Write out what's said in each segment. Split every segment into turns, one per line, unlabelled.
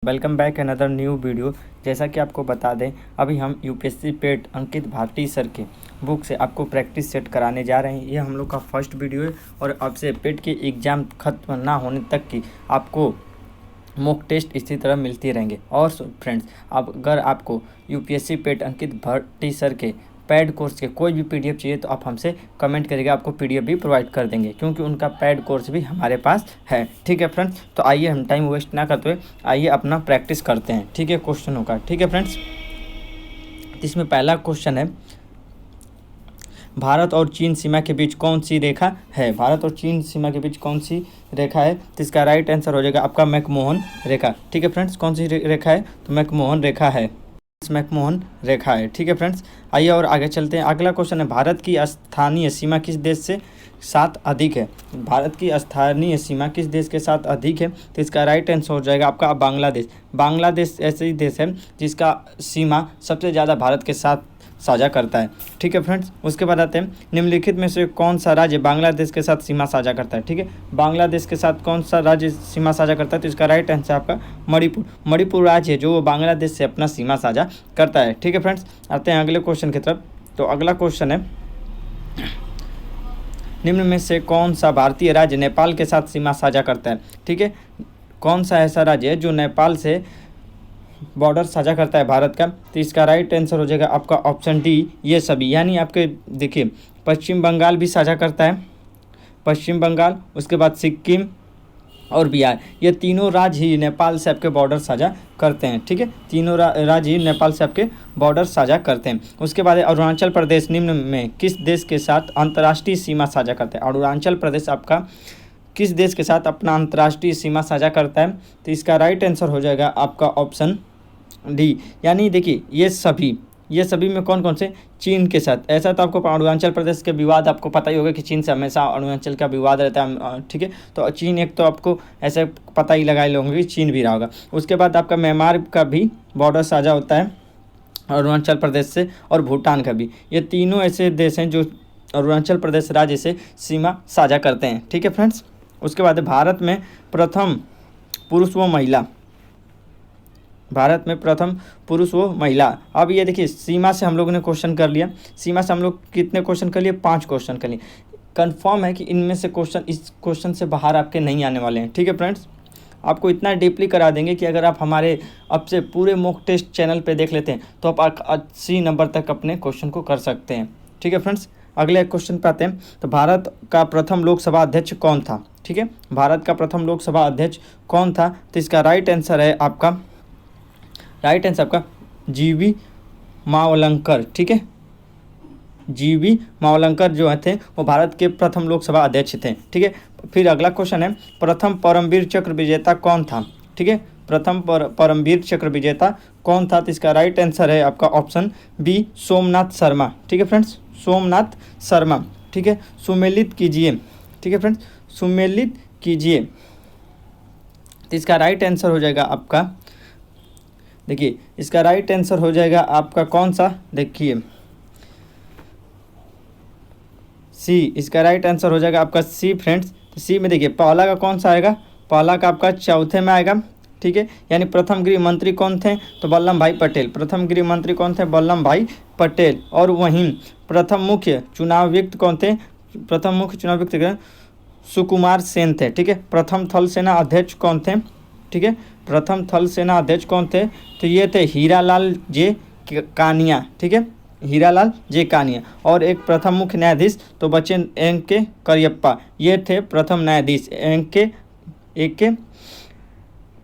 Welcome back another new video. जैसा कि आपको बता दें, अभी हम यूपीएससी पेट अंकित भाटी सर के बुक से आपको प्रैक्टिस सेट कराने जा रहे हैं। ये हम लोग का फर्स्ट वीडियो है और अब से पेट के एग्ज़ाम खत्म ना होने तक की आपको मॉक टेस्ट इसी तरह मिलती रहेंगे। और फ्रेंड्स, अब अगर आपको यूपीएससी पेट अंकित भाटी सर के पैड कोर्स के कोई भी पीडीएफ चाहिए तो आप हमसे कमेंट करिएगा, आपको पीडीएफ भी प्रोवाइड कर देंगे, क्योंकि उनका पैड कोर्स भी हमारे पास है। ठीक है फ्रेंड्स, तो आइए हम टाइम वेस्ट ना करते हुए आइए अपना प्रैक्टिस करते हैं। ठीक है, क्वेश्चनों का। ठीक है फ्रेंड्स, इसमें पहला क्वेश्चन है, भारत और चीन सीमा के बीच कौन सी रेखा है? भारत और चीन सीमा के बीच कौन सी रेखा है? तो इसका राइट आंसर हो जाएगा आपका मैकमोहन रेखा। ठीक है फ्रेंड्स, कौन सी रेखा है? तो मैकमोहन रेखा है, मैकमोहन रेखा है। ठीक है फ्रेंड्स, आइए और आगे चलते हैं। अगला क्वेश्चन है, भारत की स्थानीय सीमा किस देश से साथ अधिक है? भारत की स्थानीय सीमा किस देश के साथ अधिक है? तो इसका राइट आंसर हो जाएगा आपका बांग्लादेश। बांग्लादेश ऐसे ही देश है जिसका सीमा सबसे ज़्यादा भारत के साथ साझा करता है। ठीक है फ्रेंड्स, उसके बाद आते हैं, निम्नलिखित में से कौन सा राज्य बांग्लादेश के साथ सीमा साझा करता है? ठीक है, बांग्लादेश के साथ कौन सा राज्य सीमा साझा करता है? तो इसका राइट आंसर आपका मणिपुर। मणिपुर राज्य है जो वो बांग्लादेश से अपना सीमा साझा करता है। ठीक है फ्रेंड्स, आते हैं अगले क्वेश्चन की तरफ। तो अगला क्वेश्चन है, निम्न में से कौन सा भारतीय राज्य नेपाल के साथ सीमा साझा करता है? ठीक है, कौन सा ऐसा राज्य है जो नेपाल से बॉर्डर साझा करता है भारत का? तो इसका राइट आंसर हो जाएगा आपका ऑप्शन डी, ये सभी। यानी आपके देखिए, पश्चिम बंगाल भी साझा करता है, पश्चिम बंगाल, उसके बाद सिक्किम और बिहार, ये तीनों राज्य ही नेपाल से आपके बॉर्डर साझा करते हैं। ठीक है, तीनों राज्य ही नेपाल से आपके बॉर्डर साझा करते हैं। उसके बाद अरुणाचल प्रदेश निम्न में किस देश के साथ अंतर्राष्ट्रीय सीमा साझा करते हैं? अरुणाचल प्रदेश आपका किस देश के साथ अपना अंतर्राष्ट्रीय सीमा साझा करता है? तो इसका राइट आंसर हो जाएगा आपका ऑप्शन डी। यानी देखिए, ये सभी में कौन कौन से? चीन के साथ। ऐसा तो आपको अरुणाचल प्रदेश के विवाद आपको पता ही होगा कि चीन से हमेशा अरुणाचल का विवाद रहता है। ठीक है, तो चीन एक तो आपको ऐसे पता ही लगाए लोगों कि चीन भी रहा होगा। उसके बाद आपका म्यांमार का भी बॉर्डर साझा होता है अरुणाचल प्रदेश से, और भूटान का भी। ये तीनों ऐसे देश हैं जो अरुणाचल प्रदेश राज्य से सीमा साझा करते हैं। ठीक है फ्रेंड्स, उसके बाद भारत में प्रथम पुरुष व महिला, भारत में प्रथम पुरुष व महिला। अब ये देखिए, सीमा से हम लोगों ने क्वेश्चन कर लिया। सीमा से हम लोग कितने क्वेश्चन कर लिए? 5 क्वेश्चन कर लिए। कंफर्म है कि इनमें से क्वेश्चन इस क्वेश्चन से बाहर आपके नहीं आने वाले हैं। ठीक है फ्रेंड्स, आपको इतना डीपली करा देंगे कि अगर आप हमारे अब से पूरे मॉक टेस्ट चैनल पे देख लेते हैं तो आप 80 नंबर तक अपने क्वेश्चन को कर सकते हैं। ठीक है फ्रेंड्स, अगले क्वेश्चन पे आते हैं। तो भारत का प्रथम लोकसभा अध्यक्ष कौन था? ठीक है, भारत का प्रथम लोकसभा अध्यक्ष कौन था? तो इसका राइट आंसर है आपका, राइट आंसर आपका जीवी मावलंकर। ठीक है, जीवी मावलंकर जो थे वो भारत के प्रथम लोकसभा अध्यक्ष थे। ठीक है, फिर अगला क्वेश्चन है, प्रथम परमवीर चक्र विजेता कौन था? ठीक है, प्रथम परमवीर चक्र विजेता कौन था? तो इसका राइट आंसर है आपका ऑप्शन बी, सोमनाथ शर्मा। ठीक है फ्रेंड्स, सोमनाथ शर्मा। ठीक है, सुमेलित कीजिए। ठीक है फ्रेंड्स, सुमेलित कीजिए। तो इसका राइट आंसर हो जाएगा आपका, देखिए इसका राइट आंसर हो जाएगा आपका कौन सा? देखिए सी, इसका राइट आंसर हो जाएगा आपका सी फ्रेंड्स। तो सी में देखिए, पहला का कौन सा आएगा? पहला का आपका चौथे में आएगा। ठीक है, यानी प्रथम गृह मंत्री कौन थे? तो वल्लभ भाई पटेल। प्रथम गृह मंत्री कौन थे? वल्लभ भाई पटेल। और वहीं प्रथम मुख्य चुनाव व्यक्त कौन थे? प्रथम मुख्य चुनाव व्यक्त सुकुमार सेन थे। ठीक है, प्रथम थल सेना अध्यक्ष कौन थे? ठीक है, प्रथम थल सेना अध्यक्ष कौन थे? तो ये थे हीरालाल जे कानिया। ठीक है, हीरालाल जे कानिया। और एक प्रथम मुख्य न्यायाधीश तो बचे एन के करियप्पा, ये थे प्रथम न्यायाधीश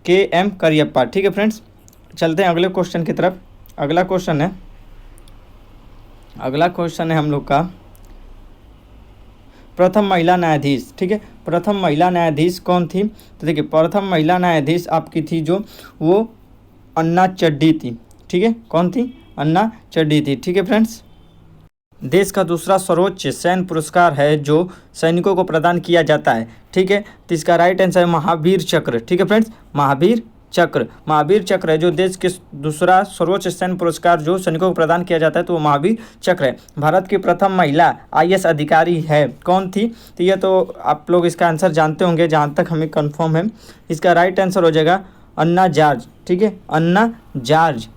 के एम करियप्पा। ठीक है फ्रेंड्स, चलते हैं अगले क्वेश्चन की तरफ। अगला क्वेश्चन है हम लोग का प्रथम महिला न्यायाधीश। ठीक है, प्रथम महिला न्यायाधीश कौन थी? तो देखिए, प्रथम महिला न्यायाधीश आपकी थी जो वो अन्ना चड्डी थी। ठीक है, कौन थी? अन्ना चड्डी थी। ठीक है फ्रेंड्स, देश का दूसरा सर्वोच्च सैन्य पुरस्कार है जो सैनिकों को प्रदान किया जाता है। ठीक है, तो इसका राइट आंसर है महावीर चक्र। ठीक है फ्रेंड्स, महावीर चक्र है जो देश के दूसरा सर्वोच्च सैन्य पुरस्कार जो सैनिकों को प्रदान किया जाता है, तो वो महावीर चक्र है। भारत की प्रथम महिला आईएएस अधिकारी है, कौन थी? तो ये तो आप लोग इसका आंसर जानते होंगे, जहाँ तक हमें कंफर्म है। इसका राइट आंसर हो जाएगा अन्ना जॉर्ज, ठीक है, अन्ना जॉर्ज,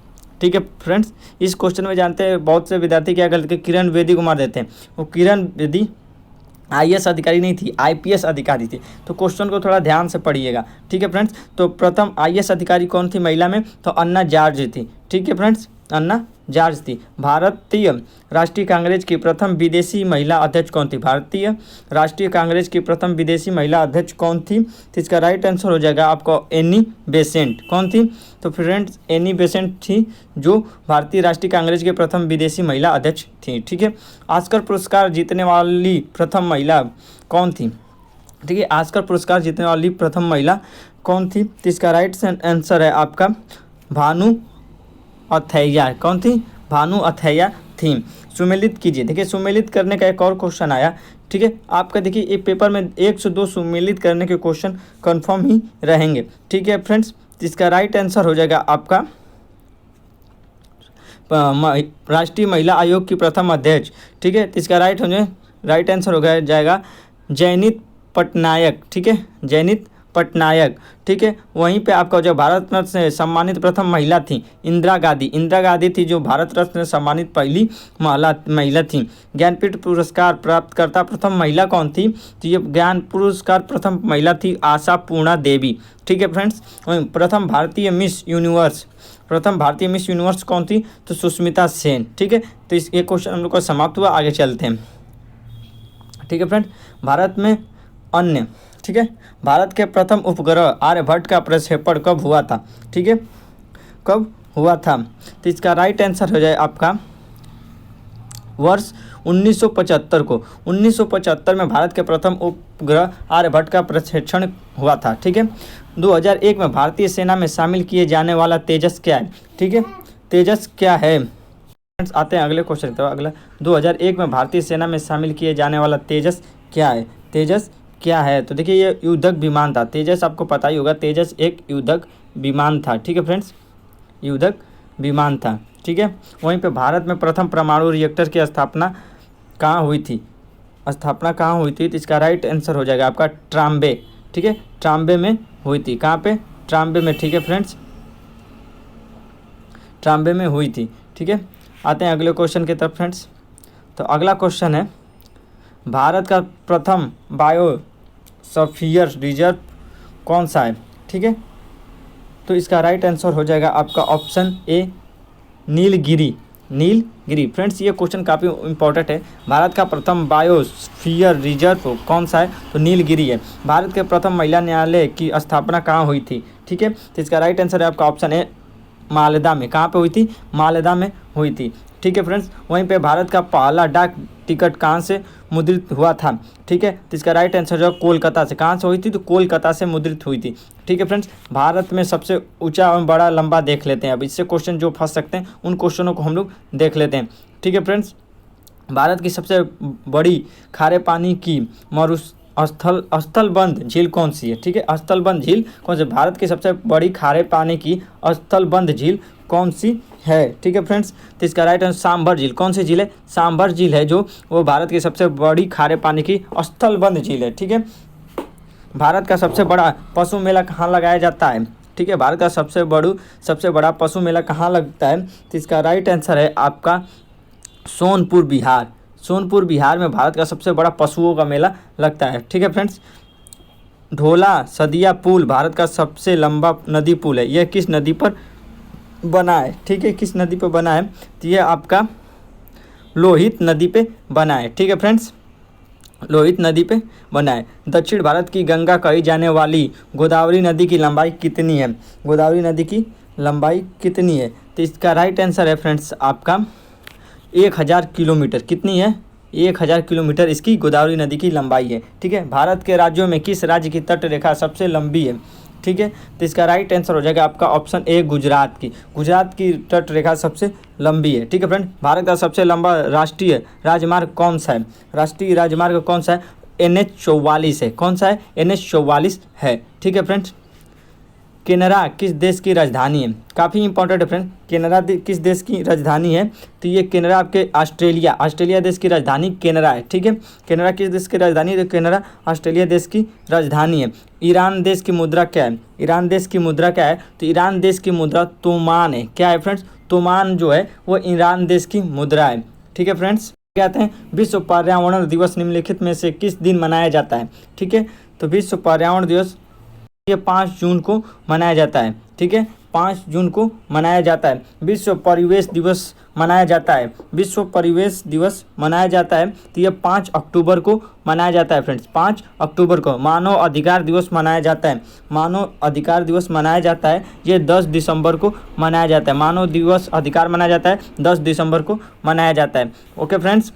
ठीक है फ्रेंड्स। इस क्वेश्चन में जानते हैं बहुत से विद्यार्थी क्या गलत के किरण बेदी को मार देते हैं। वो किरण बेदी आईएएस अधिकारी नहीं थी, आईपीएस अधिकारी थी। तो क्वेश्चन को थोड़ा ध्यान से पढ़िएगा, ठीक है फ्रेंड्स। तो प्रथम आईएएस अधिकारी कौन थी महिला में, तो अन्ना जॉर्ज थी, ठीक है फ्रेंड्स, अन्ना जॉर्ज थी। भारतीय राष्ट्रीय कांग्रेस की प्रथम विदेशी महिला अध्यक्ष कौन थी, भारतीय राष्ट्रीय कांग्रेस की प्रथम विदेशी महिला अध्यक्ष कौन थी, तो इसका राइट आंसर हो जाएगा आपको एनी बेसेंट। कौन थी, तो फ्रेंड्स एनी बेसेंट थी, जो भारतीय राष्ट्रीय कांग्रेस के प्रथम विदेशी महिला अध्यक्ष थी, ठीक है। ऑस्कर पुरस्कार जीतने वाली प्रथम महिला कौन थी, ठीक है, ऑस्कर पुरस्कार जीतने वाली प्रथम महिला कौन थी, तो इसका राइट आंसर है आपका भानु अथैया। कौन थी, भानु अथैया थी। सुमेलित कीजिए, देखिए सुमेलित करने का एक और क्वेश्चन आया, ठीक है। आपका देखिए एक पेपर में 1 से 2 सुमेलित करने के क्वेश्चन कंफर्म ही रहेंगे, ठीक है फ्रेंड्स। इसका राइट आंसर हो जाएगा आपका राष्ट्रीय महिला आयोग की प्रथम अध्यक्ष, ठीक है। इसका राइट आंसर हो जाएगा जयनीत पटनायक, ठीक है, जयनीत पटनायक, ठीक है। वहीं पे आपका जो भारत रत्न से सम्मानित प्रथम महिला थी इंदिरा गांधी, इंदिरा गांधी थी जो भारत रत्न से सम्मानित पहली महिला थी। ज्ञानपीठ पुरस्कार प्राप्तकर्ता प्रथम महिला कौन थी, तो ये ज्ञान पुरस्कार प्रथम महिला थी आशा पूर्णा देवी, ठीक है फ्रेंड्स। प्रथम भारतीय मिस यूनिवर्स कौन थी, तो सुष्मिता सेन, ठीक है। तो इस ये क्वेश्चन हम लोग का समाप्त हुआ, आगे चलते हैं, ठीक है फ्रेंड। भारत में अन्य, ठीक है, भारत के प्रथम उपग्रह आर्यभट्ट का प्रक्षेपण कब हुआ था, ठीक है, कब हुआ था, तो इसका राइट आंसर हो जाए आपका वर्ष 1975 को। 1975 में भारत के प्रथम उपग्रह आर्यभट्ट का प्रक्षेपण हुआ था, ठीक है। 2001 में भारतीय सेना में शामिल किए जाने वाला तेजस क्या है, ठीक है, तेजस क्या है फ्रेंड्स। आते हैं अगले क्वेश्चन तो अगला 2001 में भारतीय सेना में शामिल किए जाने वाला तेजस क्या है, तेजस क्या है, तो देखिए ये युद्धक विमान था। तेजस आपको पता ही होगा, तेजस एक युद्धक विमान था, ठीक है फ्रेंड्स, युद्धक विमान था, ठीक है। वहीं पे भारत में प्रथम परमाणु रिएक्टर की स्थापना कहाँ हुई थी, तो इसका राइट आंसर हो जाएगा आपका ट्राम्बे, ठीक है, ट्राम्बे में हुई थी। कहाँ पे, ट्राम्बे में, ठीक है फ्रेंड्स, ट्राम्बे में हुई थी, ठीक है। आते हैं अगले क्वेश्चन की तरफ फ्रेंड्स। तो अगला क्वेश्चन है भारत का प्रथम बायोस्फीयर रिजर्व कौन सा है, ठीक है, तो इसका राइट आंसर हो जाएगा आपका ऑप्शन ए नीलगिरी। फ्रेंड्स ये क्वेश्चन काफ़ी इंपॉर्टेंट है। भारत का प्रथम बायोस्फीयर रिजर्व कौन सा है, तो नीलगिरी है। भारत के प्रथम महिला न्यायालय की स्थापना कहाँ हुई थी, ठीक है, तो इसका राइट आंसर है आपका ऑप्शन ए मालेदा में। कहाँ पे हुई थी, मालेदा में हुई थी, ठीक है फ्रेंड्स। वहीं पे भारत का पहला डाक टिकट कहाँ से मुद्रित हुआ था, ठीक है, तो इसका राइट आंसर जो कोलकाता से। कहाँ से हुई थी, तो कोलकाता से मुद्रित हुई थी, ठीक है फ्रेंड्स। भारत में सबसे ऊंचा एवं बड़ा लंबा देख लेते हैं। अब इससे क्वेश्चन जो फंस सकते हैं उन क्वेश्चनों को हम लोग देख लेते हैं, ठीक है फ्रेंड्स। भारत की सबसे बड़ी खारे पानी की स्थलबंध झील कौन सी है, ठीक है, स्थलबंध झील कौन सी, भारत की सबसे बड़ी खारे पानी की स्थलबंध झील कौन सी है, ठीक है फ्रेंड्स। तो इसका राइट आंसर सांभर झील। कौन सी झील है, सांभर झील है, जो वो भारत की सबसे बड़ी खारे पानी की स्थलबंध झील है, ठीक है। भारत का सबसे बड़ा पशु मेला कहाँ लगाया जाता है, ठीक है, भारत का सबसे बड़ा पशु मेला कहाँ लगता है, तो इसका राइट आंसर है आपका सोनपुर बिहार में भारत का सबसे बड़ा पशुओं का मेला लगता है, ठीक है फ्रेंड्स। ढोला सदिया पुल भारत का सबसे लंबा नदी पुल है, यह किस नदी पर बना है, ठीक है, किस नदी पे बना है, तो ये आपका लोहित नदी पे बना है, ठीक है फ्रेंड्स, लोहित नदी पे बना है। दक्षिण भारत की गंगा कही जाने वाली गोदावरी नदी की लंबाई कितनी है, गोदावरी नदी की लंबाई कितनी है, तो इसका राइट आंसर है फ्रेंड्स आपका 1000 किलोमीटर। कितनी है, 1000 किलोमीटर इसकी गोदावरी नदी की लंबाई है, ठीक है। भारत के राज्यों में किस राज्य की तट रेखा सबसे लंबी है, ठीक है, तो इसका राइट आंसर हो जाएगा आपका ऑप्शन ए गुजरात की तट रेखा सबसे लंबी है, ठीक है फ्रेंड। भारत का सबसे लंबा राष्ट्रीय राजमार्ग कौन सा है, राष्ट्रीय राजमार्ग कौन सा है, NH 44 है। कौन सा है, NH 44 है, ठीक है फ्रेंड्स। केनरा किस देश की राजधानी है? काफ़ी इंपॉर्टेंट है फ्रेंड, केनरा किस देश की राजधानी है? तो ये केनरा आपके ऑस्ट्रेलिया देश की राजधानी केनरा है। ठीक है, केनरा किस देश की राजधानी है? तो केनरा ऑस्ट्रेलिया देश की राजधानी है। ईरान देश की मुद्रा क्या है? ईरान देश की मुद्रा क्या है? तो ईरान देश की मुद्रा तोमान है। क्या है फ्रेंड्स? तोमान जो है वो ईरान देश की मुद्रा है। ठीक है फ्रेंड्स, कहते हैं विश्व पर्यावरण दिवस निम्नलिखित में से किस दिन मनाया जाता है? ठीक है, तो विश्व पर्यावरण दिवस ये 5 जून को मनाया जाता है। ठीक है, 5 जून को मनाया जाता है। विश्व परिवेश दिवस मनाया जाता है। विश्व परिवेश दिवस मनाया जाता है तो ये 5 अक्टूबर को मनाया जाता है फ्रेंड्स। 5 अक्टूबर को मानव अधिकार दिवस मनाया जाता है। मानव अधिकार दिवस मनाया जाता है, ये 10 दिसंबर को मनाया जाता है। मानव दिवस अधिकार मनाया जाता है 10 दिसंबर को मनाया जाता है। ओके फ्रेंड्स,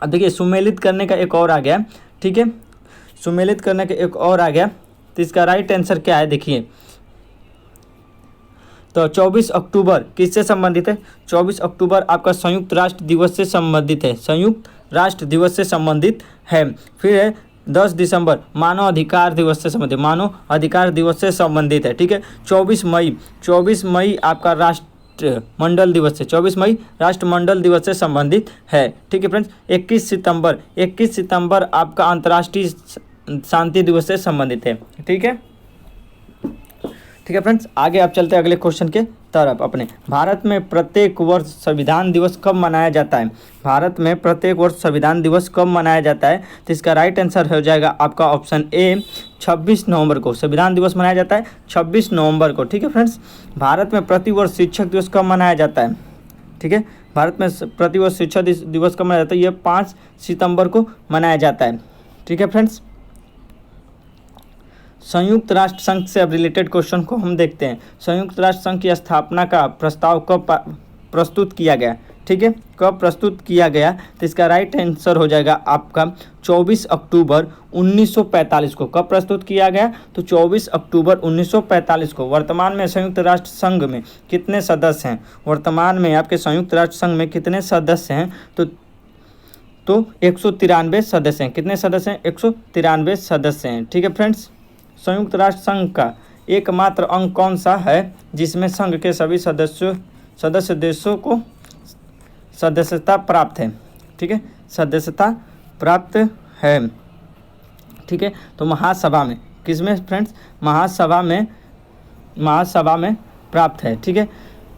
अब देखिए सुमेलित करने का एक और आ गया। ठीक है, सुमेलित करने का एक और आ गया, तो इसका राइट आंसर क्या है? देखिए, तो 24 अक्टूबर किससे संबंधित है? 24 अक्टूबर आपका संयुक्त राष्ट्र दिवस से संबंधित है। संयुक्त राष्ट्र दिवस से संबंधित है। फिर है 10 दिसंबर मानव अधिकार दिवस से संबंधित, मानव अधिकार दिवस से संबंधित है। ठीक है, 24 मई आपका राष्ट्रमंडल दिवस से, 24 मई राष्ट्रमंडल दिवस से संबंधित है। ठीक है फ्रेंड्स, 21 सितंबर आपका अंतर्राष्ट्रीय शांति दिवस से संबंधित है। ठीक है, ठीक है फ्रेंड्स, आगे आप चलते हैं अगले क्वेश्चन के तरफ अपने। भारत में प्रत्येक वर्ष संविधान दिवस कब मनाया जाता है? भारत में प्रत्येक वर्ष संविधान दिवस कब मनाया जाता है? तो इसका राइट आंसर हो जाएगा आपका ऑप्शन ए, 26 नवंबर को संविधान दिवस मनाया जाता है, 26 नवंबर को। ठीक है फ्रेंड्स, भारत में प्रतिवर्ष शिक्षक दिवस कब मनाया जाता है? ठीक है, भारत में प्रतिवर्ष शिक्षक दिवस कब मनाया जाता है? ये 5 सितंबर को मनाया जाता है। ठीक है फ्रेंड्स, संयुक्त राष्ट्र संघ से अब रिलेटेड क्वेश्चन को हम देखते हैं। संयुक्त राष्ट्र संघ की स्थापना का प्रस्ताव कब प्रस्तुत किया गया? ठीक है, कब प्रस्तुत किया गया? तो इसका राइट आंसर हो जाएगा आपका 24 अक्टूबर 1945 को। कब प्रस्तुत किया गया? तो 24 अक्टूबर 1945 को। वर्तमान में संयुक्त राष्ट्र संघ में कितने सदस्य हैं? वर्तमान में आपके संयुक्त राष्ट्र संघ में कितने सदस्य हैं? तो 193 सदस्य हैं। कितने सदस्य हैं? 193 सदस्य हैं। ठीक है फ्रेंड्स, संयुक्त राष्ट्र संघ का एकमात्र अंग कौन सा है जिसमें संघ के सभी सदस्य देशों को सदस्यता प्राप्त है? ठीक है, सदस्यता प्राप्त है। ठीक है, तो महासभा में, किसमें फ्रेंड्स? महासभा में प्राप्त है। ठीक है,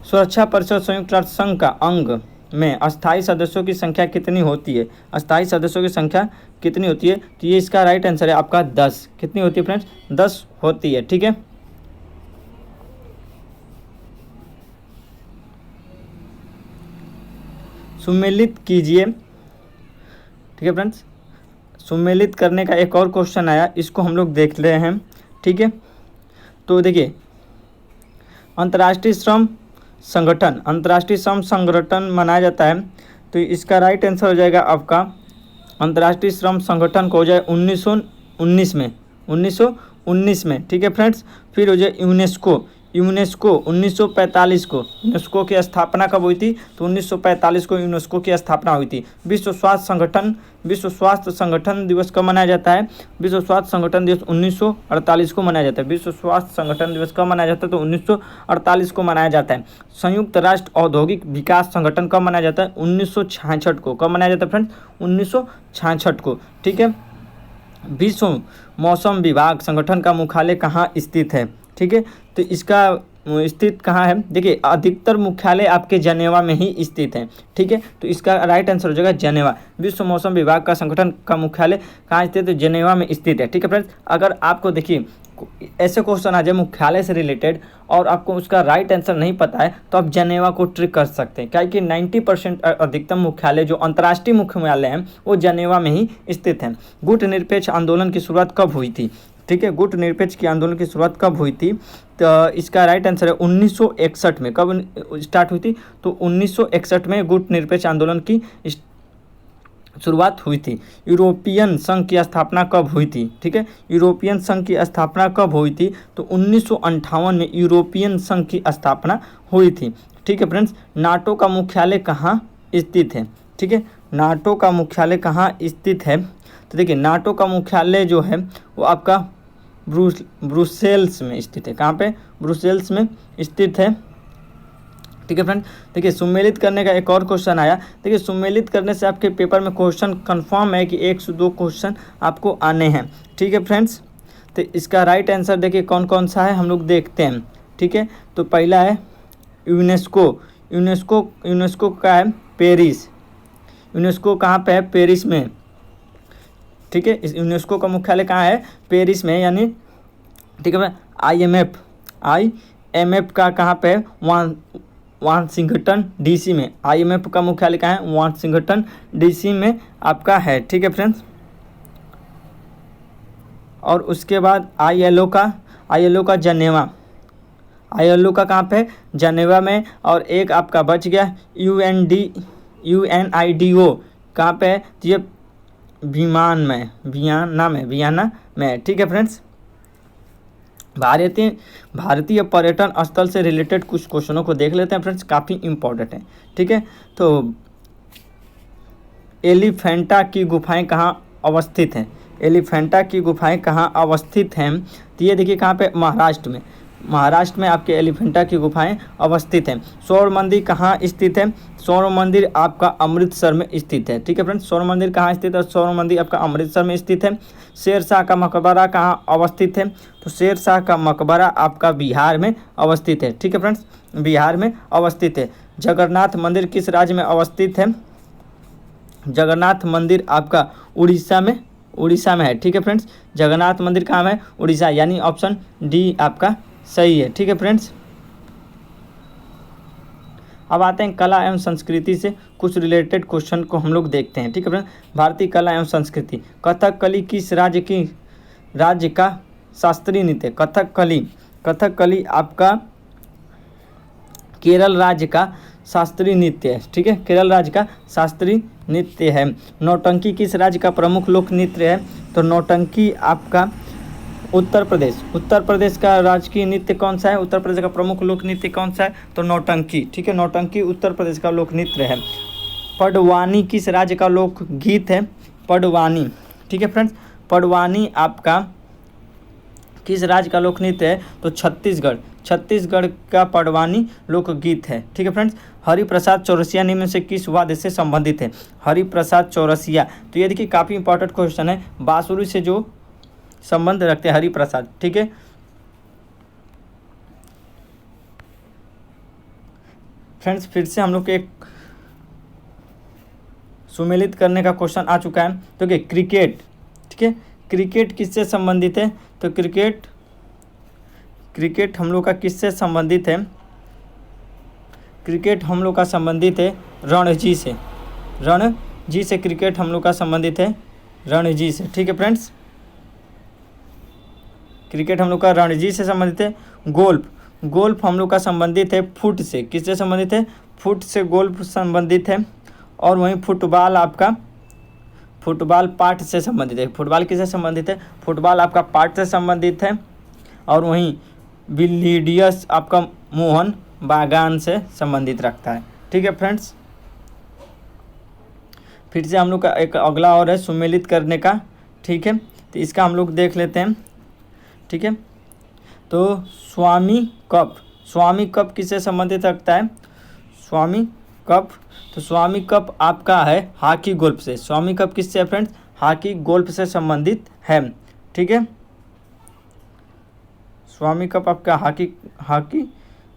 सुरक्षा परिषद संयुक्त राष्ट्र संघ का अंग में अस्थायी सदस्यों की संख्या कितनी होती है? अस्थायी सदस्यों की संख्या कितनी होती है? तो ये इसका राइट आंसर है आपका 10। कितनी होती है फ्रेंड्स? 10 होती है। ठीक है, सुमेलित कीजिए। ठीक है फ्रेंड्स, सुमेलित करने का एक और क्वेश्चन आया, इसको हम लोग देख रहे हैं। ठीक है, तो देखिए, अंतर्राष्ट्रीय श्रम संगठन मनाया जाता है, तो इसका राइट आंसर हो जाएगा आपका अंतर्राष्ट्रीय श्रम संगठन को हो जाए 1919 में। ठीक है फ्रेंड्स, फिर हो जाए यूनेस्को 1945 को। यूनेस्को की स्थापना कब हुई थी? तो 1945 को यूनेस्को की स्थापना हुई थी। विश्व स्वास्थ्य संगठन दिवस कब मनाया जाता है? विश्व स्वास्थ्य संगठन दिवस 1948 को मनाया जाता है। विश्व स्वास्थ्य संगठन दिवस कब मनाया जाता है? तो 1948 को मनाया जाता है। संयुक्त राष्ट्र औद्योगिक विकास संगठन कब मनाया जाता है? 1966 को। कब मनाया जाता है फ्रेंड्स? 1966 को। ठीक है, विश्व मौसम विभाग संगठन का मुख्यालय कहाँ स्थित है? ठीक है, तो इसका स्थित कहाँ है? देखिए, अधिकतर मुख्यालय आपके जेनेवा में ही स्थित है। ठीक है, तो इसका राइट आंसर हो जाएगा जेनेवा। विश्व मौसम विभाग का संगठन का मुख्यालय कहाँ स्थित है? जेनेवा में स्थित है। ठीक है फ्रेंड्स, अगर आपको देखिए ऐसे क्वेश्चन आ जाए मुख्यालय से रिलेटेड और आपको उसका राइट आंसर नहीं पता है, तो आप जेनेवा को ट्रिक कर सकते हैं, क्योंकि 90% अधिकतम मुख्यालय जो अंतर्राष्ट्रीय मुख्यालय हैं वो जेनेवा में ही स्थित हैं। गुट निरपेक्ष आंदोलन की शुरुआत कब हुई थी? ठीक है, गुट निरपेक्ष की आंदोलन की शुरुआत कब हुई थी? तो इसका राइट आंसर है 1961 में। कब स्टार्ट हुई थी? तो 1961 में गुट निरपेक्ष आंदोलन की शुरुआत हुई थी। यूरोपियन संघ की स्थापना कब हुई थी? ठीक है, यूरोपियन संघ की स्थापना कब हुई थी? तो 1958 में यूरोपियन संघ की स्थापना हुई थी। ठीक है फ्रेंड्स, नाटो का मुख्यालय कहाँ स्थित है? ठीक है, नाटो का मुख्यालय कहाँ स्थित है? तो देखिए, नाटो का मुख्यालय जो है वो आपका ब्रुसेल्स में स्थित है। कहाँ पे? ब्रुसेल्स में स्थित है। ठीक है फ्रेंड, देखिए सुमेलित करने का एक और क्वेश्चन आया। देखिए सुमेलित करने से आपके पेपर में क्वेश्चन कंफर्म है कि 1 से 2 क्वेश्चन आपको आने हैं। ठीक है फ्रेंड्स, तो इसका राइट आंसर देखिए कौन कौन सा है हम लोग देखते हैं। ठीक है, तो पहला है यूनेस्को। यूनेस्को का है पेरिस। यूनेस्को कहाँ पे है? पेरिस में। ठीक है, इस यूनेस्को का मुख्यालय कहाँ है? पेरिस में, यानी ठीक है। IMF का कहाँ पे है? वाशिंगटन DC में। IMF का मुख्यालय कहाँ है? वाशिंगटन DC में आपका है। ठीक है फ्रेंड्स, और उसके बाद ILO का जनेवा। ILO का कहाँ पे? जनेवा में। और एक आपका बच गया UNIDO कहाँ पे है? तो ये वियना में है। ठीक है फ्रेंड्स, भारतीय पर्यटन स्थल से रिलेटेड कुछ क्वेश्चनों को देख लेते हैं फ्रेंड्स, काफ़ी इंपॉर्टेंट है। ठीक है, तो एलिफेंटा की गुफाएं कहाँ अवस्थित हैं? एलिफेंटा की गुफाएं कहाँ अवस्थित हैं? तो ये देखिए कहाँ पे? महाराष्ट्र में आपके एलिफेंटा की गुफाएं अवस्थित हैं। सौर मंदिर कहाँ स्थित है? सौर मंदिर आपका अमृतसर में स्थित है। ठीक है फ्रेंड्स, सौर मंदिर कहाँ स्थित है? सौर मंदिर आपका अमृतसर में स्थित है। शेरशाह का मकबरा कहाँ अवस्थित है? तो शेरशाह का मकबरा आपका बिहार में अवस्थित है। ठीक है फ्रेंड्स, बिहार में अवस्थित है। जगन्नाथ मंदिर किस राज्य में अवस्थित है? जगन्नाथ मंदिर आपका उड़ीसा में है। ठीक है फ्रेंड्स, जगन्नाथ मंदिर कहाँ है? उड़ीसा, यानी ऑप्शन डी आपका सही है। ठीक है फ्रेंड्स, अब आते हैं कला एवं संस्कृति से कुछ रिलेटेड क्वेश्चन को हम लोग देखते हैं। ठीक है फ्रेंड्स, भारतीय कला एवं संस्कृति। कथकली किस राज्य का शास्त्रीय नृत्य? कथकली आपका केरल राज्य का शास्त्रीय नृत्य है। ठीक है, केरल राज्य का शास्त्रीय नृत्य है। नौटंकी किस राज्य का प्रमुख लोक नृत्य है? तो नौटंकी आपका उत्तर प्रदेश का राजकीय नृत्य कौन सा है? उत्तर प्रदेश का प्रमुख लोक नृत्य कौन सा है? तो नौटंकी। ठीक है, नौटंकी उत्तर प्रदेश का लोक नृत्य है। पडवानी किस राज्य का लोक गीत है? पडवानी। ठीक है फ्रेंड्स, पडवानी आपका किस राज्य का लोक नृत्य है? तो छत्तीसगढ़ का पडवानी लोकगीत है। ठीक है फ्रेंड्स, हरिप्रसाद चौरसिया निम्न से किस वाद्य से संबंधित है? हरिप्रसाद चौरसिया, तो ये देखिए काफ़ी इंपॉर्टेंट क्वेश्चन है। बांसुरी से जो संबंध रखते हैं हरिप्रसाद। ठीक है फ्रेंड्स, फिर से हम लोग के एक सुमेलित करने का क्वेश्चन आ चुका है। तो क्या क्रिकेट? ठीक है, क्रिकेट किससे संबंधित है? तो क्रिकेट हम लोग का किससे संबंधित है? क्रिकेट हम लोग का संबंधित है रणजी से। क्रिकेट हम लोग का संबंधित है रणजी से। ठीक है फ्रेंड्स, क्रिकेट हम लोग का रणजी से संबंधित है। गोल्फ हम लोग का संबंधित है फुट से। किससे संबंधित है? फुट से गोल्फ संबंधित है। और वहीं फुटबॉल आपका पाठ से संबंधित है। फुटबॉल किससे संबंधित है? फुटबॉल आपका पाठ से संबंधित है। और वहीं बिलियर्ड्स आपका मोहन बागान से संबंधित रखता है। ठीक है फ्रेंड्स, फिर से हम लोग का एक अगला और है सुमेलित करने का। ठीक है, तो इसका हम लोग देख लेते हैं। ठीक है, तो स्वामी कप किससे संबंधित रखता है? स्वामी कप आपका है हॉकी गोल्फ से। स्वामी कप किससे है फ्रेंड्स? हॉकी गोल्फ से संबंधित है। ठीक है, स्वामी कप आपका हॉकी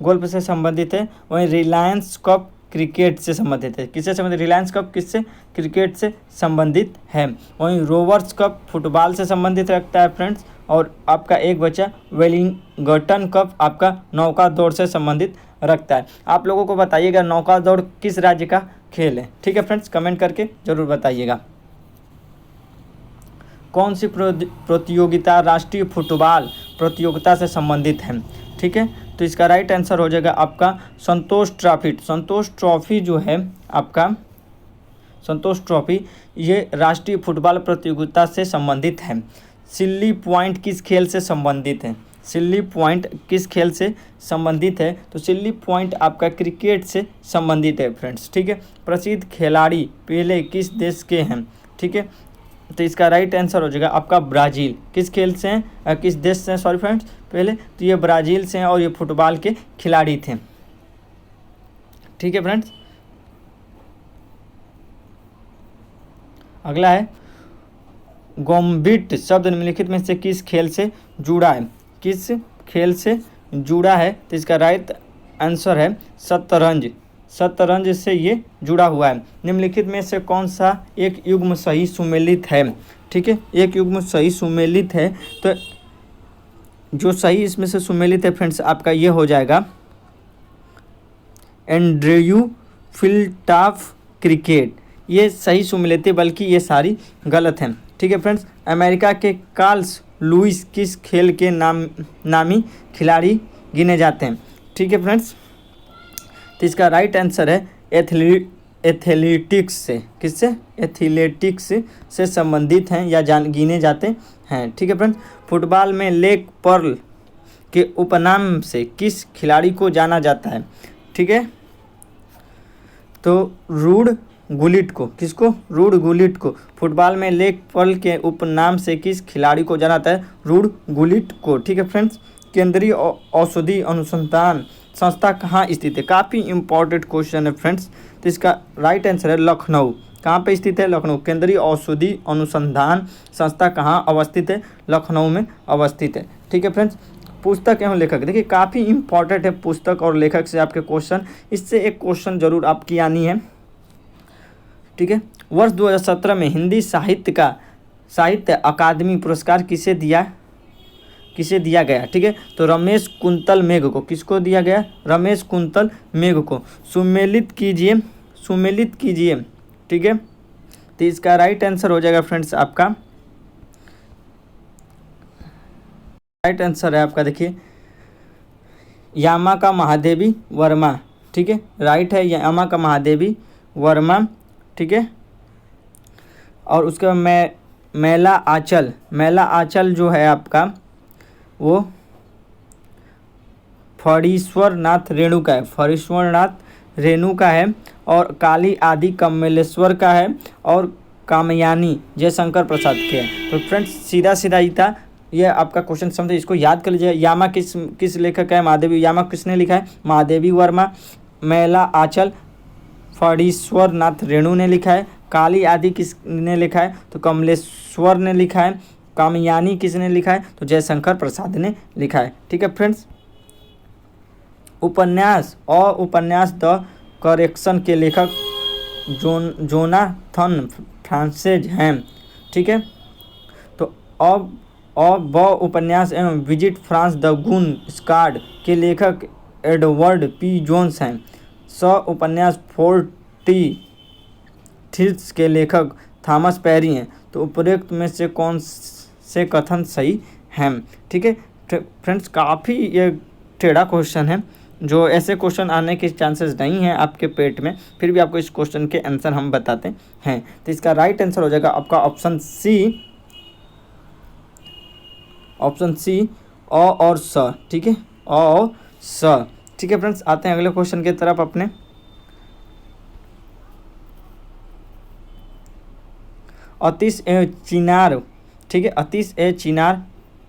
गोल्फ से संबंधित है। वहीं रिलायंस कप क्रिकेट से संबंधित है। किससे संबंधित? रिलायंस कप किससे? क्रिकेट से संबंधित है। वहीं रोवर्स कप फुटबॉल से संबंधित रखता है फ्रेंड्स। और आपका एक बचा वेलिंगटन कप आपका नौका दौड़ से संबंधित रखता है। आप लोगों को बताइएगा नौका दौड़ किस राज्य का खेल है? ठीक है फ्रेंड्स, कमेंट करके जरूर बताइएगा। कौन सी प्रतियोगिता राष्ट्रीय फुटबॉल प्रतियोगिता से संबंधित है? ठीक है, तो इसका राइट आंसर हो जाएगा आपका संतोष ट्रॉफी जो है आपका संतोष ट्रॉफी, ये राष्ट्रीय फुटबॉल प्रतियोगिता से संबंधित है। सिल्ली पॉइंट किस खेल से संबंधित है? सिल्ली पॉइंट किस खेल से संबंधित है? तो सिल्ली पॉइंट आपका क्रिकेट से संबंधित है फ्रेंड्स। ठीक है, प्रसिद्ध खिलाड़ी पहले किस देश के हैं? ठीक है, तो इसका राइट आंसर हो जाएगा आपका ब्राज़ील। किस खेल से हैं, किस देश से हैं, सॉरी फ्रेंड्स, पहले तो ये ब्राज़ील से हैं और ये फुटबॉल के खिलाड़ी थे। ठीक है फ्रेंड्स, अगला है गॉम्बिट शब्द निम्नलिखित में से किस खेल से जुड़ा है, किस खेल से जुड़ा है। तो इसका राइट आंसर है शतरंज। शतरंज से ये जुड़ा हुआ है। निम्नलिखित में से कौन सा एक युग्म सही सुमेलित है। ठीक है, एक युग्म सही सुमेलित है, तो जो सही इसमें से सुमेलित है फ्रेंड्स आपका ये हो जाएगा एंड्रयू फिल्टाफ क्रिकेट। ये सही सुमेलित है, बल्कि ये सारी गलत हैं। ठीक है फ्रेंड्स, अमेरिका के कार्ल्स लुइस किस खेल के नामी खिलाड़ी गिने जाते हैं। ठीक है फ्रेंड्स, तो इसका राइट आंसर है एथलेटिक्स से। किससे, एथलेटिक्स से संबंधित हैं या गिने जाते हैं। ठीक है फ्रेंड्स, फुटबॉल में लेग पर्ल के उपनाम से किस खिलाड़ी को जाना जाता है। ठीक है, तो रूड गुलिट को, किसको, रूड गुलिट को। फुटबॉल में लेग पर्ल के उपनाम से किस खिलाड़ी को जाना जाता है, रूड गुलिट को। ठीक है फ्रेंड्स, केंद्रीय औषधि अनुसंधान संस्था कहाँ स्थित है। काफ़ी इंपॉर्टेंट क्वेश्चन है फ्रेंड्स। तो इसका राइट आंसर है लखनऊ। कहाँ पे स्थित है, लखनऊ। केंद्रीय औषधि अनुसंधान संस्था कहाँ अवस्थित है, लखनऊ में अवस्थित है। ठीक है फ्रेंड्स, पुस्तक एवं लेखक, देखिए काफ़ी इंपॉर्टेंट है पुस्तक और लेखक से आपके क्वेश्चन। इससे एक क्वेश्चन जरूर आपकी आनी है। ठीक है, वर्ष 2017 में हिंदी साहित्य अकादमी पुरस्कार किसे दिया गया। ठीक है, तो रमेश कुंतल मेघ को। किसको दिया गया, रमेश कुंतल मेघ को। सुमेलित कीजिए। ठीक है, तो इसका राइट आंसर हो जाएगा फ्रेंड्स आपका, राइट आंसर है आपका, देखिए यामाका महादेवी वर्मा। ठीक है, राइट है यामाका महादेवी वर्मा। ठीक है, और उसके बाद मेला आंचल जो है आपका वो फणीश्वरनाथ रेणु का है और काली आदि कमलेश्वर का है और कामयानी जयशंकर प्रसाद के है। तो फ्रेंड्स सीधा ही था ये आपका क्वेश्चन, समझे, इसको याद कर लीजिए। यामा किस लेखक का है, महादेवी। यामा किसने लिखा है, महादेवी वर्मा। मेला आंचल फणीश्वरनाथ रेणु ने लिखा है। काली आदि किसने लिखा है, तो कमलेश्वर ने लिखा है। कामयानी किसने लिखा है, तो जयशंकर प्रसाद ने लिखा है। ठीक है फ्रेंड्स, उपन्यास द करेक्शन के लेखक जोनाथन फ्रांसेज हैं। ठीक है, तो अब उपन्यास एवं विजिट फ्रांस द गुन स्कार्ड के लेखक एडवर्ड पी जोन्स हैं। उपन्यास 40 थीव्स के लेखक थॉमस पेरी हैं। तो उपरोक्त में से कौन से कथन सही हैं। ठीक है फ्रेंड्स, काफ़ी ये टेढ़ा क्वेश्चन है, जो ऐसे क्वेश्चन आने के चांसेस नहीं हैं आपके पेट में, फिर भी आपको इस क्वेश्चन के आंसर हम बताते हैं। तो इसका राइट आंसर हो जाएगा आपका ऑप्शन सी अ और स। ठीक है, अ और स। ठीक है फ्रेंड्स, आते हैं अगले क्वेश्चन की तरफ अपने। अतीश ए चिनार। ठीक है, अतीश ए चिनार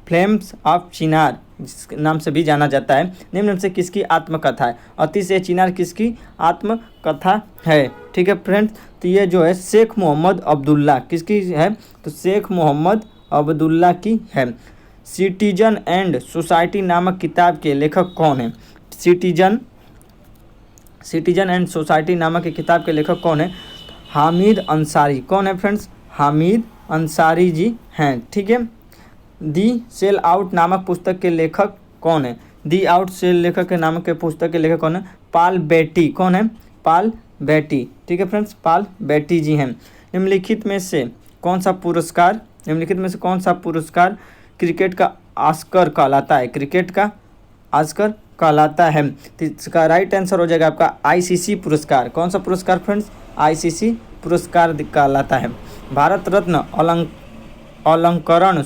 फ्लेम्स ऑफ चिनार जिस नाम से भी जाना जाता है, निम्न से किसकी आत्मकथा है। अतीश ए चिनार किसकी आत्मकथा है। ठीक है फ्रेंड्स, तो ये जो है शेख मोहम्मद अब्दुल्ला किसकी है, तो शेख मोहम्मद अब्दुल्ला की है। सिटीजन एंड सोसाइटी नामक किताब के लेखक कौन है। सिटीजन एंड सोसाइटी नामक की किताब के लेखक कौन है, हामिद अंसारी। कौन है फ्रेंड्स, हामिद अंसारी जी हैं। ठीक है, दी सेल आउट नामक पुस्तक के लेखक कौन है। दी आउट सेल लेखक के नामक के पुस्तक के लेखक कौन है, पाल बेटी। कौन है, पाल बेटी। ठीक है फ्रेंड्स, पाल बेटी जी हैं। निम्नलिखित में से कौन सा पुरस्कार क्रिकेट का ऑस्कर कहलाता है। क्रिकेट का ऑस्कर कहलाता है। तो इसका राइट आंसर हो जाएगा आपका आईसीसी पुरस्कार। कौन सा पुरस्कार फ्रेंड्स, आईसीसी पुरस्कार कहलाता है। भारत रत्न अलंकरण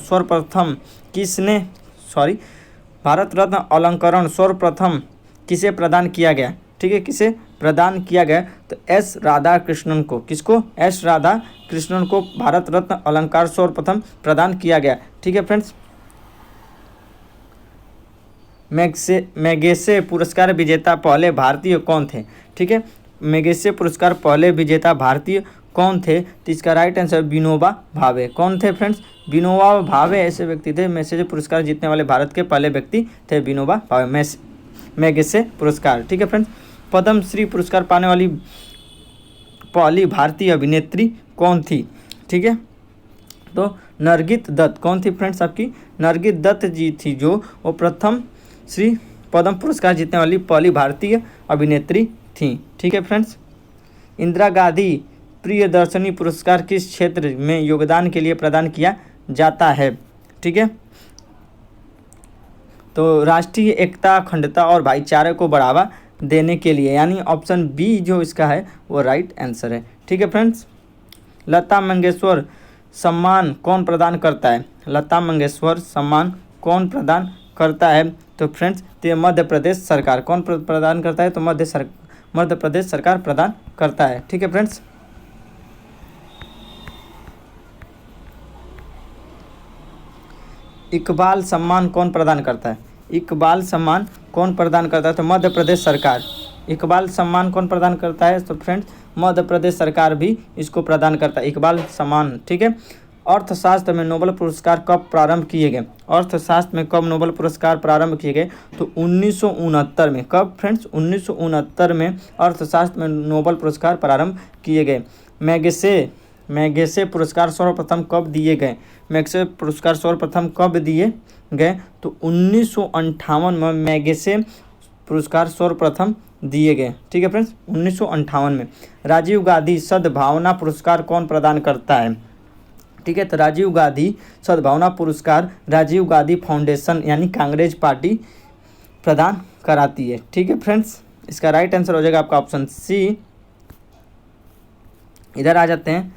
सर्वप्रथम किसे प्रदान किया गया। ठीक है, किसे प्रदान किया गया, तो एस राधाकृष्णन को। किसको? एस राधाकृष्णन को भारत रत्न अलंकार सर्वप्रथम प्रदान किया गया। ठीक है फ्रेंड्स। मैगेसे पुरस्कार विजेता पहले भारतीय कौन थे? ठीक है, मैगेसे पुरस्कार पहले विजेता भारतीय कौन थे? तो इसका राइट आंसर विनोबा भावे। कौन थे फ्रेंड्स? विनोबा भावे ऐसे व्यक्ति थे, मैगेसे पुरस्कार जीतने वाले भारत के पहले व्यक्ति थे विनोबा भावे, मैगेसे पुरस्कार। ठीक है फ्रेंड्स। पद्म श्री पुरस्कार पाने वाली पहली भारतीय अभिनेत्री कौन थी? ठीक है, तो नरगित दत्त। कौन थी फ्रेंड्स? आपकी नरगित दत्त जी थी, जो वो प्रथम श्री पद्म पुरस्कार जीतने वाली पहली भारतीय अभिनेत्री थी। ठीक है फ्रेंड्स। इंदिरा गांधी प्रियदर्शनी पुरस्कार किस क्षेत्र में योगदान के लिए प्रदान किया जाता है? ठीक है, तो राष्ट्रीय एकता, अखंडता और भाईचारे को बढ़ावा देने के लिए, यानी ऑप्शन बी जो इसका है वो राइट आंसर है। ठीक है फ्रेंड्स। लता मंगेशकर सम्मान कौन प्रदान करता है? लता मंगेशकर सम्मान कौन प्रदान करता है? तो फ्रेंड्स तो मध्य प्रदेश सरकार। कौन प्रदान करता है? तो मध्य प्रदेश सरकार प्रदान करता है। ठीक है फ्रेंड्स। इकबाल सम्मान कौन प्रदान करता है? इकबाल सम्मान कौन प्रदान करता है? तो मध्य प्रदेश सरकार। इकबाल सम्मान कौन प्रदान करता है? तो फ्रेंड्स मध्य प्रदेश सरकार भी इसको प्रदान करता है, इकबाल सम्मान। ठीक है। अर्थशास्त्र में नोबेल पुरस्कार कब प्रारंभ किए गए? अर्थशास्त्र में कब नोबेल पुरस्कार प्रारंभ किए गए? तो 1969 में। कब फ्रेंड्स? 1969 में अर्थशास्त्र में नोबेल पुरस्कार प्रारंभ किए गए। मैगेसे पुरस्कार सर्वप्रथम कब दिए गए? मैगेसे पुरस्कार सर्वप्रथम कब दिए गए? तो 1958 में मैगेसे पुरस्कार सर्वप्रथम दिए गए। ठीक है फ्रेंड्स, 1958 में। राजीव गांधी सद्भावना पुरस्कार कौन प्रदान करता है? ठीक है, तो राजीव गांधी सद्भावना पुरस्कार राजीव गांधी फाउंडेशन यानी कांग्रेस पार्टी प्रदान कराती है। ठीक है फ्रेंड्स, इसका राइट आंसर हो जाएगा आपका ऑप्शन सी। इधर आ जाते हैं।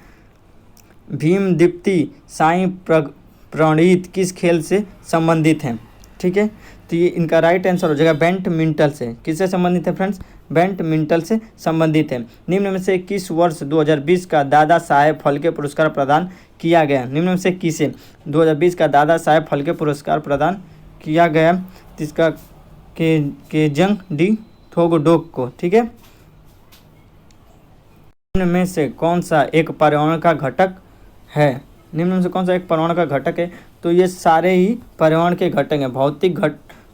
भीम दीप्ति साई प्रणीत किस खेल से संबंधित हैं? ठीक है, तो ये इनका राइट आंसर हो जाएगा बैडमिंटन से। किससे संबंधित है फ्रेंड्स? बैडमिंटन से संबंधित है। निम्न में से किस वर्ष 2020 का दादा साहेब फाल्के पुरस्कार प्रदान किया गया? निम्न में से किसे 2020 का दादा साहेब फाल्के पुरस्कार प्रदान किया गया? जिसका के जंग डी थोगडोक को। ठीक है, निम्न में से कौन सा एक पर्यावरण का घटक है? निम्न में से कौन सा एक पर्यावरण का घटक है? तो ये सारे ही पर्यावरण के घटक हैं।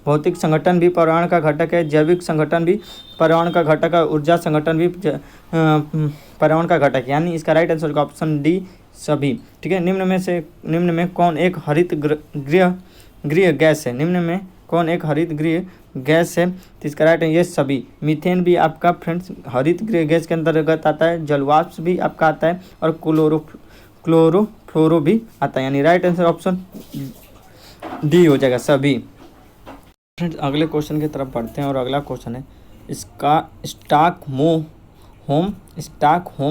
भौतिक संगठन भी पर्यावरण का घटक है, जैविक संगठन भी पर्यावरण का घटक है, ऊर्जा संगठन भी पर्यावरण का घटक है, यानी इसका राइट आंसर होगा ऑप्शन डी सभी। ठीक है, निम्न में कौन एक हरित गृह गैस है? निम्न में कौन एक हरित गृह गैस है? तो इसका राइट है ये सभी। मीथेन भी आपका फ्रेंड्स हरित गृह गैस के अंतर्गत आता है, जलवाष्प भी आपका आता है, और क्लोरोफ्लोरो भी आता है, यानी राइट आंसर ऑप्शन डी हो जाएगा सभी। फ्रेंड्स अगले क्वेश्चन की तरफ बढ़ते हैं, और अगला क्वेश्चन है इसका स्टॉकहोम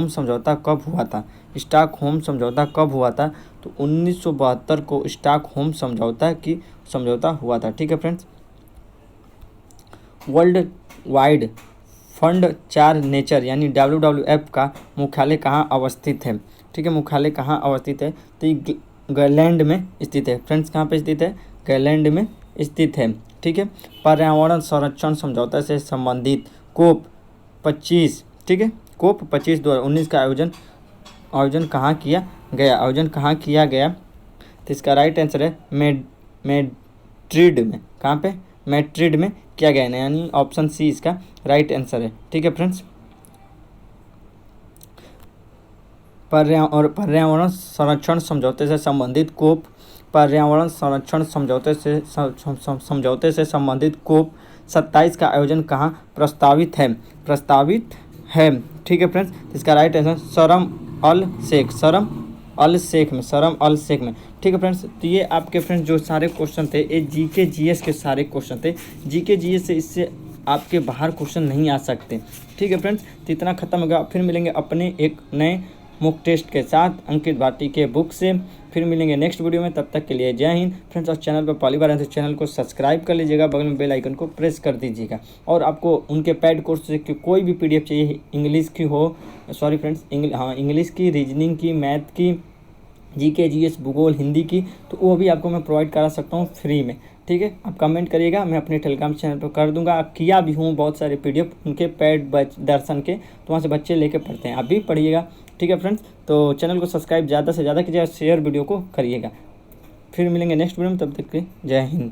समझौता कब हुआ था? स्टॉकहोम समझौता कब हुआ था? तो 1972 को स्टॉकहोम समझौता हुआ था। ठीक है friends. World wide fund 4 nature यानी WWF का मुख्यालय कहाँ अवस्थित है? ठीक है, मुख्यालय कहाँ अवस्थित है? तो ये ग्रीनलैंड में स्थित है। फ्रेंड्स कहाँ पे स्थित है? ग्रीनलैंड में स्थित है। ठीक है, पर्यावरण संरक्षण समझौता से संबंधित COP 25, ठीक है, COP 25 2019 का आयोजन कहाँ किया गया? तो इसका राइट आंसर है मैड्रिड में। कहाँ पे? मैड्रिड में किया गया है, यानी ऑप्शन सी इसका राइट आंसर है। ठीक है फ्रेंड्स। पर्यावरण संरक्षण समझौते से संबंधित COP पर्यावरण संरक्षण समझौते से संबंधित COP 27 का आयोजन कहाँ प्रस्तावित है? ठीक है फ्रेंड्स, इसका राइट आंसर शर्म अल शेख में। ठीक है फ्रेंड्स, तो ये आपके फ्रेंड्स जो सारे क्वेश्चन थे ये जीके जीएस के सारे क्वेश्चन थे। जीके जीएस से इससे आपके बाहर क्वेश्चन नहीं आ सकते। ठीक है फ्रेंड्स, तो इतना खत्म हो गया। फिर मिलेंगे अपने एक नए मुक टेस्ट के साथ अंकित भाटी के बुक से। फिर मिलेंगे नेक्स्ट वीडियो में, तब तक के लिए जय हिंद फ्रेंड्स। और चैनल पर पहली बार आए तो चैनल को सब्सक्राइब कर लीजिएगा, बगल में बेल आइकन को प्रेस कर दीजिएगा। और आपको उनके पेड कोर्स से कोई भी PDF चाहिए, इंग्लिश की हो, सॉरी फ्रेंड्स, इंग्लिश की, रीजनिंग की, मैथ की, GK GS, भूगोल, हिंदी की, तो वो भी आपको मैं प्रोवाइड करा सकता हूँ फ्री में। ठीक है, आप कमेंट करिएगा, मैं अपने टेलीग्राम चैनल पर कर दूंगा। किया भी हूँ बहुत सारे PDF उनके पेड दर्शन के, तो वहाँ से बच्चे लेके पढ़ते हैं, आप भी पढ़िएगा। ठीक है फ्रेंड्स, तो चैनल को सब्सक्राइब ज़्यादा से ज़्यादा कीजिएगा, शेयर वीडियो को करिएगा। फिर मिलेंगे नेक्स्ट वीडियो में, तब तक के जय हिंद।